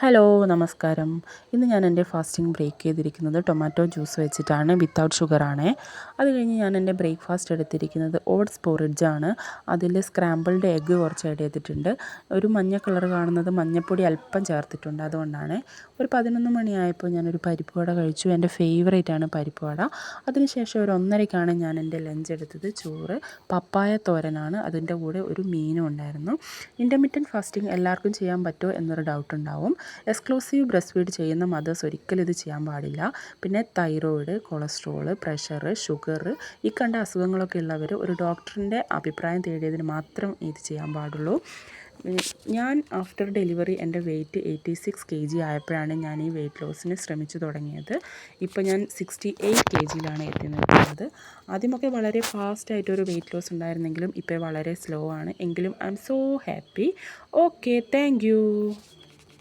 Hello നമസ്കാരം. ഇന്ന് ഞാൻ എൻ്റെ ഫാസ്റ്റിംഗ് ബ്രേക്ക് ചെയ്തിരിക്കുന്നത് ടൊമാറ്റോ ജ്യൂസ് വെച്ചിട്ടാണ്, വിത്തൗട്ട് ഷുഗറാണേ. അത് കഴിഞ്ഞ് ഞാൻ എൻ്റെ ബ്രേക്ക്ഫാസ്റ്റ് എടുത്തിരിക്കുന്നത് ഓട്സ് പോറിഡ്ജാണ്. അതിൽ സ്ക്രാമ്പിൾഡ് എഗ്ഗ് കുറച്ച് ആഡ് ചെയ്തിട്ടുണ്ട്. ഒരു മഞ്ഞ കളർ കാണുന്നത് മഞ്ഞൾപ്പൊടി അല്പം ചേർത്തിട്ടുണ്ട്, അതുകൊണ്ടാണ്. ഒരു 11 മണിയായപ്പോൾ ഞാനൊരു പരിപ്പ് വട കഴിച്ചു. എൻ്റെ ഫേവറേറ്റാണ് പരിപ്പ് വട. അതിനുശേഷം ഒരു 1:30ക്കാണ് ഞാൻ എൻ്റെ ലഞ്ച് എടുത്തത്. ചോറ്, പപ്പായ തോരനാണ്, അതിൻ്റെ കൂടെ ഒരു മീനും ഉണ്ടായിരുന്നു. ഇൻ്റർമീഡിയറ്റ് ഫാസ്റ്റിംഗ് എല്ലാവർക്കും ചെയ്യാൻ പറ്റുമോ എന്നൊരു ഡൗട്ട് ഉണ്ടാവും. എക്സ്ക്ലൂസീവ് ബ്രസ്റ്റ് ഫീഡ് ചെയ്യുന്ന മദേഴ്സ് ഒരിക്കലും ഇത് ചെയ്യാൻ പാടില്ല. പിന്നെ തൈറോയിഡ്, കൊളസ്ട്രോള്, പ്രഷർ, ഷുഗർ, ഈ കണ്ട അസുഖങ്ങളൊക്കെ ഉള്ളവർ ഒരു ഡോക്ടറിൻ്റെ അഭിപ്രായം തേടിയതിന് മാത്രം ഇത് ചെയ്യാൻ പാടുള്ളൂ. ഞാൻ ആഫ്റ്റർ ഡെലിവറി എൻ്റെ വെയിറ്റ് 86 kg ആയപ്പോഴാണ് ഞാൻ ഈ വെയിറ്റ് ലോസിന് ശ്രമിച്ചു തുടങ്ങിയത്. ഇപ്പോൾ ഞാൻ 68 kgയിലാണ് എത്തി നിൽക്കുന്നത്. ആദ്യമൊക്കെ വളരെ ഫാസ്റ്റായിട്ടൊരു വെയിറ്റ് ലോസ് ഉണ്ടായിരുന്നെങ്കിലും ഇപ്പോൾ വളരെ സ്ലോ ആണ്. എങ്കിലും I M so happy. Okay, thank you.